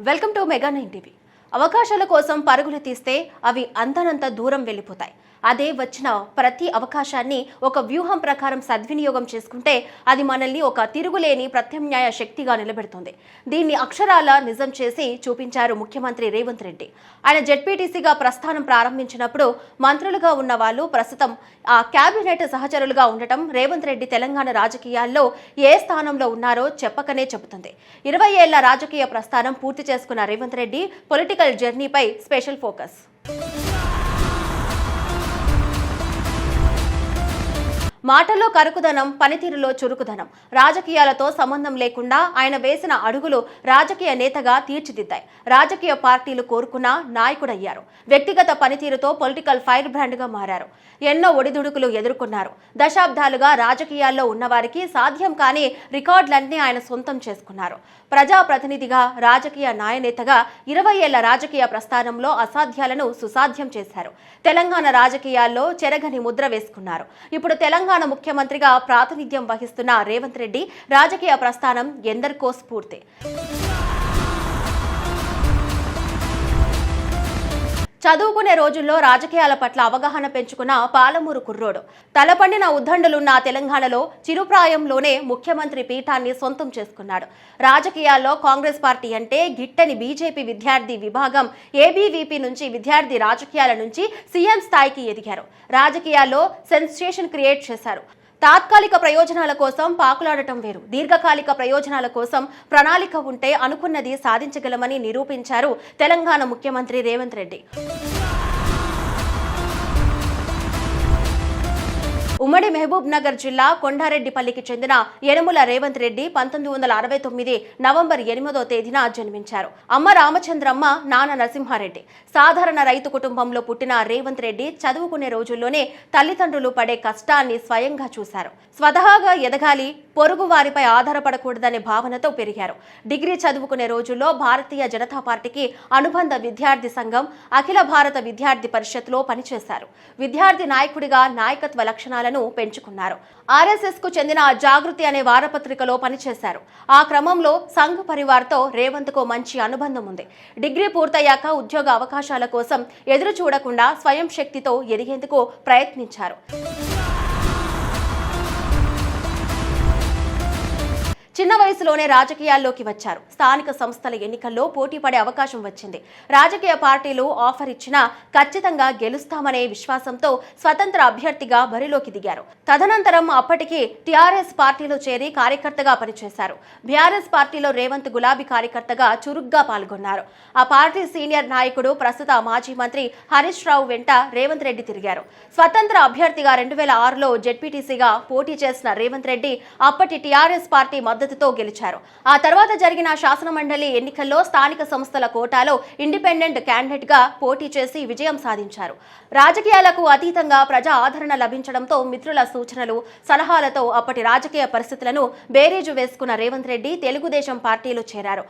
Welcome to mega 9 TV. అవకాశాల కోసం పరుగులు తీస్తే అవి అంతనంత దూరం వెళ్ళిపోతాయి. అదే వచ్చిన ప్రతి అవకాశాన్ని ఒక వ్యూహం ప్రకారం సద్వినియోగం చేసుకుంటే అది మనల్ని ఒక తిరుగులేని ప్రత్యామ్నాయ శక్తిగా నిలబెడుతుంది. దీన్ని అక్షరాల నిజం చేసి చూపించారు ముఖ్యమంత్రి రేవంత్ రెడ్డి. ఆయన జెడ్పీటీసీగా ప్రస్థానం ప్రారంభించినప్పుడు మంత్రులుగా ఉన్న వాళ్ళు ప్రస్తుతం ఆ కేబినెట్ సహచరులుగా ఉండటం రేవంత్ రెడ్డి తెలంగాణ రాజకీయాల్లో ఏ స్థానంలో ఉన్నారో చెప్పకనే చెబుతుంది. 20 ఏళ్ల రాజకీయ ప్రస్థానం పూర్తి చేసుకున్న రేవంత్ రెడ్డి పొలిటికల్ జర్నీపై స్పెషల్ ఫోకస్. మాటల్లో కరుకుదనం, పనితీరులో చురుకుదనం, రాజకీయాలతో సంబంధం లేకుండా ఆయన వేసిన అడుగులు రాజకీయ నేతగా తీర్చిదిద్దాయి. రాజకీయ పార్టీలు కోరుకున్న నాయకుడయ్యారు. వ్యక్తిగత పనితీరుతో పొలిటికల్ ఫైర్ బ్రాండ్గా మారారు. ఎన్నో ఒడిదుడుకులు ఎదుర్కొన్నారు. దశాబ్దాలుగా రాజకీయాల్లో ఉన్నవారికి సాధ్యం కాని రికార్డులన్నీ ఆయన సొంతం చేసుకున్నారు. ప్రజాప్రతినిధిగా, రాజకీయ న్యాయనేతగా 20 ఏళ్ల రాజకీయ ప్రస్థానంలో అసాధ్యాలను సుసాధ్యం చేశారు. తెలంగాణ రాజకీయాల్లో చెరగని ముద్ర వేసుకున్నారు. ఇప్పుడు తెలంగాణ ముఖ్యమంత్రిగా ప్రాతినిధ్యం వహిస్తున్న రేవంత్ రెడ్డి రాజకీయ ప్రస్థానం ఎందరికో స్ఫూర్తి. చదువుకునే రోజుల్లో రాజకీయాల పట్ల అవగాహన పెంచుకున్న పాలమూరు కుర్రోడు. తలపండిన ఉద్దండులున్న తెలంగాణలో చిరుప్రాయంలోనే ముఖ్యమంత్రి పీఠాన్ని సొంతం చేసుకున్నాడు. రాజకీయాల్లో కాంగ్రెస్ పార్టీ అంటే గిట్టని బీజేపీ విద్యార్థి విభాగం ఏబీవీపీ నుంచి విద్యార్థి రాజకీయాల నుంచి సీఎం స్థాయికి ఎదిగారు. రాజకీయాల్లో సెన్సేషన్ క్రియేట్ చేశారు. తాత్కాలిక ప్రయోజనాల కోసం పాకులాడటం వేరు, దీర్ఘకాలిక ప్రయోజనాల కోసం ప్రణాళిక ఉంటే అనుకున్నది సాధించగలమని నిరూపించారు తెలంగాణ ముఖ్యమంత్రి రేవంత్ రెడ్డి. ఉమ్మడి మహబూబ్ నగర్ జిల్లా కొండారెడ్డిపల్లికి చెందిన యనముల రేవంత్ రెడ్డి 1969 నవంబర్ 8వ తేదీన జన్మించారు. అమ్మ రామచంద్రమ్మ, నాన్న నరసింహారెడ్డి. సాధారణ రైతు కుటుంబంలో పుట్టిన రేవంత్ రెడ్డి చదువుకునే రోజుల్లోనే తల్లిదండ్రులు పడే కష్టాన్ని స్వయంగా చూశారు. స్వతహాగా ఎదగాలి, పొరుగు వారిపై ఆధారపడకూడదనే భావనతో పెరిగారు. డిగ్రీ చదువుకునే రోజుల్లో భారతీయ జనతా పార్టీకి అనుబంధ విద్యార్థి సంఘం, అఖిల భారత విద్యార్థి పరిషత్లో పనిచేశారు. విద్యార్థి నాయకుడిగా నాయకత్వ లక్షణాలను పెంచుకున్నారు. ఆర్ఎస్ఎస్ కు చెందిన జాగృతి అనే వారపత్రికలో పనిచేశారు. ఆ క్రమంలో సంఘ్ పరివార్తో రేవంత్ కు మంచి అనుబంధం ఉంది. డిగ్రీ పూర్తయ్యాక ఉద్యోగ అవకాశాల కోసం ఎదురు చూడకుండా స్వయం శక్తితో ఎదిగేందుకు ప్రయత్నించారు. చిన్న వయసులోనే రాజకీయాల్లోకి వచ్చారు. స్థానిక సంస్థల ఎన్నికల్లో పోటీ పడే అవకాశం వచ్చింది. రాజకీయ పార్టీలు ఆఫర్ ఇచ్చినా ఖచ్చితంగా గెలుస్తామనే విశ్వాసంతో స్వతంత్ర అభ్యర్థిగా బరిలోకి దిగారు. తదనంతరం అప్పటికి టీఆర్ఎస్ పార్టీలో చేరి కార్యకర్తగా పనిచేశారు. బీఆర్ఎస్ పార్టీలో రేవంత్ గులాబీ కార్యకర్తగా చురుగ్గా పాల్గొన్నారు. ఆ పార్టీ సీనియర్ నాయకుడు, ప్రస్తుత మాజీ మంత్రి హరీష్ రావు వెంట రేవంత్ రెడ్డి తిరిగారు. స్వతంత్ర అభ్యర్థిగా 2006లో జెడ్పీటీసీగా పోటీ చేసిన రేవంత్ రెడ్డి అప్పటి టీఆర్ఎస్ పార్టీ మద్దతుతో గెలిచారు. ఆ తర్వాత జరిగిన శాసనమండలి ఎన్నికల్లో స్థానిక సంస్థల కోటాలో ఇండిపెండెంట్ క్యాండిడేట్ గా పోటీ చేసి విజయం సాధించారు. రాజకీయాలకు అతీతంగా ప్రజా ఆదరణ లభించడంతో మిత్రుల సూచనలు, సలహాలతో అప్పటి రాజకీయ పరిస్థితులను బేరీజు వేసుకున్న రేవంత్ రెడ్డి తెలుగుదేశం పార్టీలో చేరారు.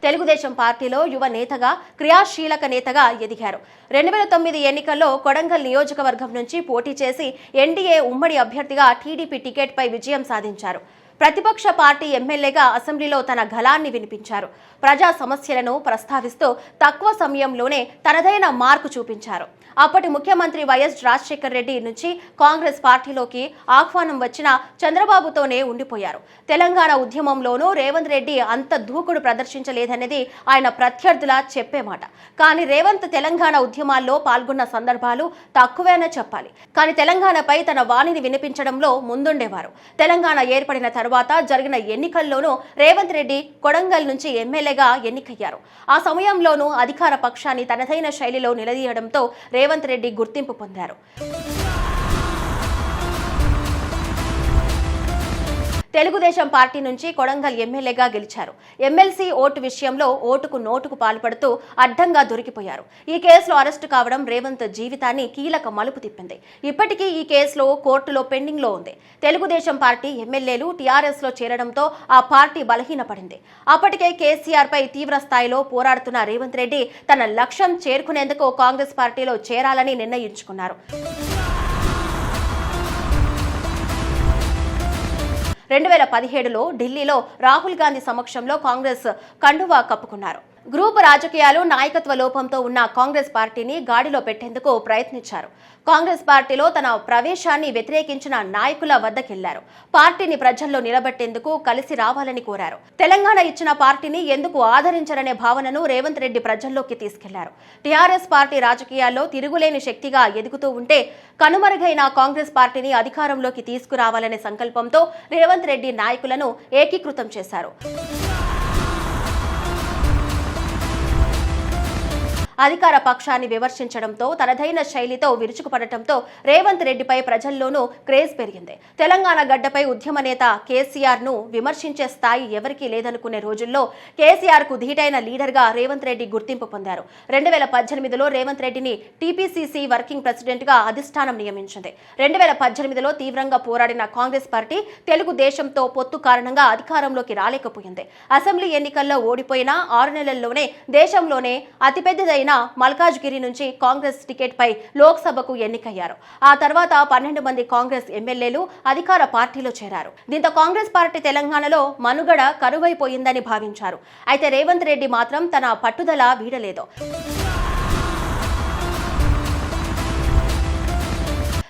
తెలుగుదేశం పార్టీలో యువ నేతగా, క్రియాశీలక నేతగా ఎదిగారు. 2009 ఎన్నికల్లో కొడంగల్ నియోజకవర్గం నుంచి పోటీ చేసి ఎన్డీఏ ఉమ్మడి అభ్యర్థిగా టీడీపీ టికెట్పై విజయం సాధించారు. ప్రతిపక్ష పార్టీ ఎమ్మెల్యేగా అసెంబ్లీలో తన గళాన్ని వినిపించారు. ప్రజా సమస్యలను ప్రస్తావిస్తూ తక్కువ సమయంలోనే తనదైన మార్కు చూపించారు. అప్పటి ముఖ్యమంత్రి వైఎస్ రాజశేఖర రెడ్డి నుంచి కాంగ్రెస్ పార్టీలోకి ఆహ్వానం వచ్చిన చంద్రబాబుతోనే ఉండిపోయారు. తెలంగాణ ఉద్యమంలోనూ రేవంత్ రెడ్డి అంత దూకుడు ప్రదర్శించలేదనేది ఆయన ప్రత్యర్థుల చెప్పేమాట. కానీ రేవంత్ తెలంగాణ ఉద్యమాల్లో పాల్గొన్న సందర్భాలు తక్కువేనే చెప్పాలి. కానీ తెలంగాణపై తన వాణిని వినిపించడంలో ముందుండేవారు. తెలంగాణ ఏర్పడిన తర్వాత జరిగిన ఎన్నికల్లోనూ రేవంత్ రెడ్డి కొడంగల్ నుంచి ఎమ్మెల్యేగా ఎన్నికయ్యారు. ఆ సమయంలోనూ అధికార పక్షాన్ని తనదైన శైలిలో నిలదీయడంతో రేవంత్ రెడ్డి గుర్తింపు పొందారు. తెలుగుదేశం పార్టీ నుంచి కొడంగల్ ఎమ్మెల్యేగా గెలిచారు. ఎమ్మెల్సీ ఓటు విషయంలో ఓటుకు నోటుకు పాల్పడుతూ అడ్డంగా దొరికిపోయారు. ఈ కేసులో అరెస్టు కావడం రేవంత్ జీవితాన్ని కీలక మలుపు తిప్పింది. ఇప్పటికీ ఈ కేసులో కోర్టులో పెండింగ్ లో ఉంది. తెలుగుదేశం పార్టీ ఎమ్మెల్యేలు టీఆర్ఎస్ లో చేరడంతో ఆ పార్టీ బలహీనపడింది. అప్పటికే కేసీఆర్ పై తీవ్ర స్థాయిలో పోరాడుతున్న రేవంత్ రెడ్డి తన లక్ష్యం చేరుకునేందుకు కాంగ్రెస్ పార్టీలో చేరాలని నిర్ణయించుకున్నారు. 2017లో ఢిల్లీలో రాహుల్ గాంధీ సమక్షంలో కాంగ్రెస్ కండువా కప్పుకున్నారు. గ్రూప్ రాజకీయాలు, నాయకత్వ లోపంతో ఉన్న కాంగ్రెస్ పార్టీని గాడిలో పెట్టేందుకు ప్రయత్నించారు. కాంగ్రెస్ పార్టీలో తన ప్రవేశాన్ని వ్యతిరేకించిన నాయకుల వద్దకెళ్లారు. పార్టీని ప్రజల్లో నిలబెట్టేందుకు కలిసి రావాలని కోరారు. తెలంగాణ ఇచ్చిన పార్టీని ఎందుకు ఆదరించరనే భావనను రేవంత్ రెడ్డి ప్రజల్లోకి తీసుకెళ్లారు. టీఆర్ఎస్ పార్టీ రాజకీయాల్లో తిరుగులేని శక్తిగా ఎదుగుతూ ఉంటే కనుమరుగైన కాంగ్రెస్ పార్టీని అధికారంలోకి తీసుకురావాలనే సంకల్పంతో రేవంత్ రెడ్డి నాయకులను ఏకీకృతం చేశారు. అధికార పక్షాన్ని విమర్శించడంతో తనదైన శైలితో విరుచుకుపడటంతో రేవంత్ రెడ్డిపై ప్రజల్లోనూ క్రేజ్ పెరిగింది. తెలంగాణ గడ్డపై ఉద్యమ నేత కేసీఆర్ ను విమర్శించే స్థాయి ఎవరికీ లేదనుకునే రోజుల్లో కేసీఆర్ కు ధీటైన లీడర్ గా రేవంత్ రెడ్డి గుర్తింపు పొందారు. 2018లో రేవంత్ రెడ్డిని టీపీసీసీ వర్కింగ్ ప్రెసిడెంట్ గా అధిష్టానం నియమించింది. 2018లో తీవ్రంగా పోరాడిన కాంగ్రెస్ పార్టీ తెలుగుదేశంతో పొత్తు కారణంగా అధికారంలోకి రాలేకపోయింది. అసెంబ్లీ ఎన్నికల్లో ఓడిపోయిన 6 నెలల్లోనే దేశంలోనే అతిపెద్దదైన మల్కాజ్గిరి నుంచి కాంగ్రెస్ టికెట్ పై లోక్సభకు ఎన్నికయ్యారు. ఆ తర్వాత 12 మంది కాంగ్రెస్ ఎమ్మెల్యేలు అధికార పార్టీలో చేరారు. దీంతో కాంగ్రెస్ పార్టీ తెలంగాణలో మనుగడ కరువైపోయిందని భావించారు. అయితే రేవంత్ రెడ్డి మాత్రం తన పట్టుదల వీడలేదు.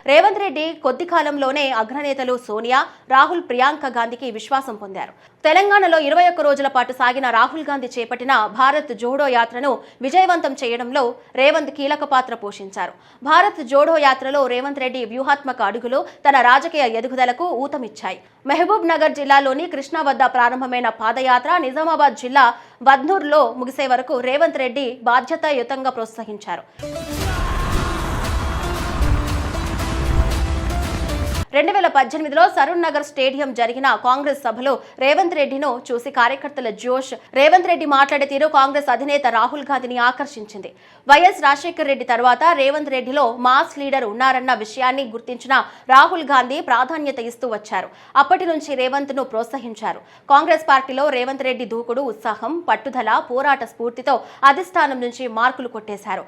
రేవంత్ రెడ్డి కొద్ది కాలంలోనే అగ్రనేతలు సోనియా, రాహుల్, ప్రియాంక గాంధీకి విశ్వాసం పొందారు. తెలంగాణలో 21 రోజుల పాటు సాగిన రాహుల్ గాంధీ చేపట్టిన భారత్ జోడో యాత్రను విజయవంతం చేయడంలో రేవంత్ కీలక పాత్ర పోషించారు. భారత్ జోడో యాత్రలో రేవంత్ రెడ్డి వ్యూహాత్మక అడుగులు తన రాజకీయ ఎదుగుదలకు ఊతమిచ్చాయి. మహబూబ్ నగర్ జిల్లాలోని కృష్ణా వద్ద ప్రారంభమైన పాదయాత్ర నిజామాబాద్ జిల్లా వద్నూర్లో ముగిసే వరకు రేవంత్ రెడ్డి బాధ్యతాయుతంగా ప్రోత్సహించారు. 2018లో సరూర్ నగర్ స్టేడియం జరిగిన కాంగ్రెస్ సభలో రేవంత్ రెడ్డిను చూసి కార్యకర్తల జోష్, రేవంత్ రెడ్డి మాట్లాడే తీరు కాంగ్రెస్ అధినేత రాహుల్ గాంధీని ఆకర్షించింది. వైఎస్ రాజశేఖర్ రెడ్డి తర్వాత రేవంత్ రెడ్డిలో మాస్ లీడర్ ఉన్నారన్న విషయాన్ని గుర్తించిన రాహుల్ గాంధీ ప్రాధాన్యత ఇస్తూ వచ్చారు. అప్పటి నుంచి రేవంత్ ను ప్రోత్సహించారు. కాంగ్రెస్ పార్టీలో రేవంత్ రెడ్డి దూకుడు, ఉత్సాహం, పట్టుదల, పోరాట స్ఫూర్తితో అధిష్టానం నుంచి మార్కులు కొట్టేశారు.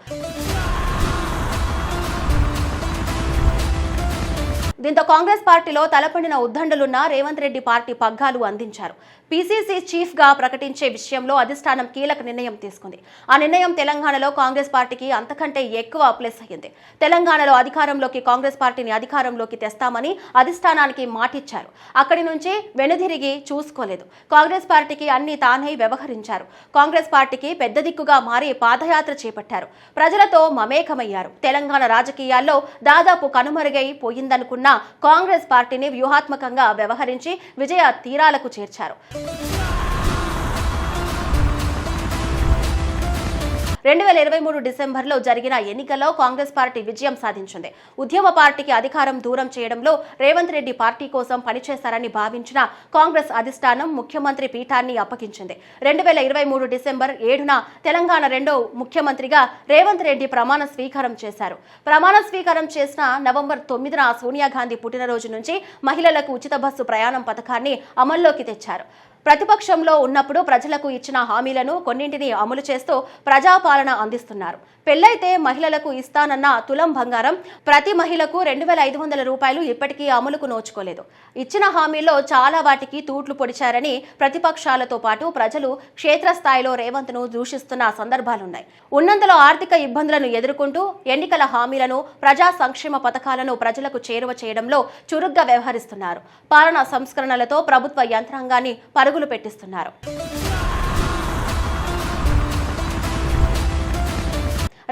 దీంతో కాంగ్రెస్ పార్టీలో తలపడిన ఉద్దండులున్న రేవంత్ రెడ్డి పార్టీ పగ్గాలు అందించారు. పీసీసీ చీఫ్ గా ప్రకటించే విషయంలో అధిష్టానం కీలక నిర్ణయం తీసుకుంది. ఆ నిర్ణయం తెలంగాణలో కాంగ్రెస్ పార్టీకి అంతకంటే ఎక్కువ ప్లస్ అయ్యింది. తెలంగాణలో కాంగ్రెస్ పార్టీని అధికారంలోకి తెస్తామని అధిష్టానానికి మాటిచ్చారు. అక్కడి నుంచి వెనుదిరిగి చూసుకోలేదు. కాంగ్రెస్ పార్టీకి అన్ని తానై వ్యవహరించారు. కాంగ్రెస్ పార్టీకి పెద్ద దిక్కుగా మారి పాదయాత్ర చేపట్టారు. ప్రజలతో మమేకమయ్యారు. తెలంగాణ రాజకీయాల్లో దాదాపు కనుమరుగై పోయిందనుకున్న కాంగ్రెస్ పార్టీని వ్యూహాత్మకంగా వ్యవహరించి విజయ తీరాలకు చేర్చారు. 2023 డిసెంబర్లో జరిగిన ఎన్నికల్లో కాంగ్రెస్ పార్టీ విజయం సాధించింది. ఉద్యమ పార్టీకి అధికారం దూరం చేయడంలో రేవంత్ రెడ్డి పార్టీ కోసం పనిచేశారని భావించిన కాంగ్రెస్ అధిష్టానం ముఖ్యమంత్రి పీఠాన్ని అప్పగించింది. 2023 డిసెంబర్ 7న తెలంగాణ రెండో ముఖ్యమంత్రిగా రేవంత్ రెడ్డి ప్రమాణ స్వీకారం చేశారు. ప్రమాణ స్వీకారం చేసిన నవంబర్ 9న సోనియా గాంధీ పుట్టినరోజు నుంచి మహిళలకు ఉచిత బస్సు ప్రయాణం పథకాన్ని అమల్లోకి తెచ్చారు. ప్రతిపక్షంలో ఉన్నప్పుడు ప్రజలకు ఇచ్చిన హామీలను కొన్నింటిని అమలు చేస్తూ ప్రజాపాలన అందిస్తున్నారు. పెళ్లైతే మహిళలకు ఇస్తానన్న తులం బంగారం ప్రతి మహిళకు 2500 రూపాయలు ఇప్పటికీ అమలుకు నోచుకోలేదు. ఇచ్చిన హామీల్లో చాలా వాటికి తూట్లు పొడిచారని ప్రతిపక్షాలతో పాటు ప్రజలు క్షేత్రస్థాయిలో రేవంత్ ను దూషిస్తున్న సందర్భాలున్నాయి. ఉన్నంతలో ఆర్థిక ఇబ్బందులను ఎదుర్కొంటూ ఎన్నికల హామీలను, ప్రజా సంక్షేమ పథకాలను ప్రజలకు చేరువ చేయడంలో చురుగ్గా వ్యవహరిస్తున్నారు. పాలనా సంస్కరణలతో ప్రభుత్వ యంత్రాంగాన్ని పరుగులు పెట్టిస్తున్నారు.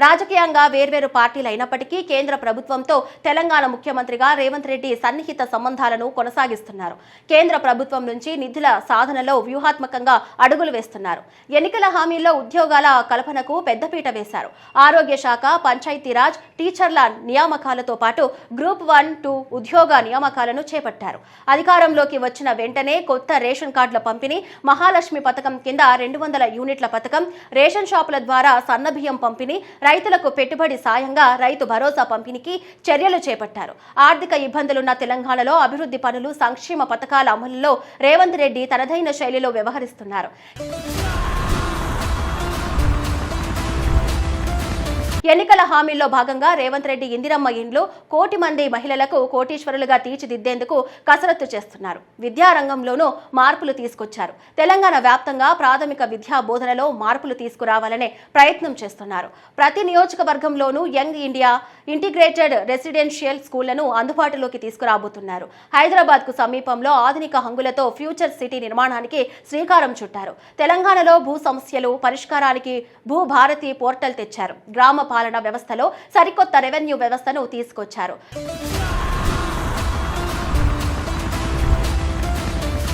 రాజకీయంగా వేర్వేరు పార్టీలు అయినప్పటికీ కేంద్ర ప్రభుత్వంతో తెలంగాణ ముఖ్యమంత్రిగా రేవంత్ రెడ్డి సన్నిహిత సంబంధాలను కొనసాగిస్తున్నారు. కేంద్ర ప్రభుత్వం నుంచి నిధుల సాధనలో వ్యూహాత్మకంగా అడుగులు వేస్తున్నారు. ఎన్నికల హామీల్లో ఉద్యోగాల కల్పనకు పెద్దపీట వేశారు. ఆరోగ్య శాఖ, పంచాయతీరాజ్, టీచర్ల నియామకాలతో పాటు గ్రూప్ 1, 2 ఉద్యోగ నియామకాలను చేపట్టారు. అధికారంలోకి వచ్చిన వెంటనే కొత్త రేషన్ కార్డుల పంపిణీ, మహాలక్ష్మి పథకం కింద 200 యూనిట్ల పథకం, రేషన్ షాపుల ద్వారా సన్నబియ్యం పంపిణీ, రైతులకు పెట్టుబడి సాయంగా రైతు భరోసా పంపిణీకి చర్యలు చేపట్టారు. ఆర్థిక ఇబ్బందులున్న తెలంగాణలో అభివృద్ధి పనులు, సంక్షేమ పథకాల అమలులో రేవంత్ రెడ్డి తనదైన శైలిలో వ్యవహరిస్తున్నారు. ఎన్నికల హామీల్లో భాగంగా రేవంత్ రెడ్డి ఇందిరమ్మ ఇండ్లు 1 కోటి మంది మహిళలకు కోటీశ్వరులుగా తీర్చిదిద్దేందుకు కసరత్తు చేస్తున్నారు. విద్యారంగంలోనూ మార్పులు తీసుకొచ్చారు. తెలంగాణ వ్యాప్తంగా ప్రాథమిక విద్యా బోధనలో మార్పులు తీసుకురావాలనే ప్రయత్నం చేస్తున్నారు. ప్రతి నియోజకవర్గంలోనూ యంగ్ ఇండియా ఇంటిగ్రేటెడ్ రెసిడెన్షియల్ స్కూళ్లను అందుబాటులోకి తీసుకురాబోతున్నారు. హైదరాబాద్ కు సమీపంలో ఆధునిక హంగులతో ఫ్యూచర్ సిటీ నిర్మాణానికి శ్రీకారం చుట్టారు. తెలంగాణలో భూ సమస్యలు పరిష్కారానికి భూ భారతి పోర్టల్ తెచ్చారు. గ్రామ పాలనా వ్యవస్థలో సరికొత్త రెవెన్యూ వ్యవస్థను తీసుకొచ్చారు.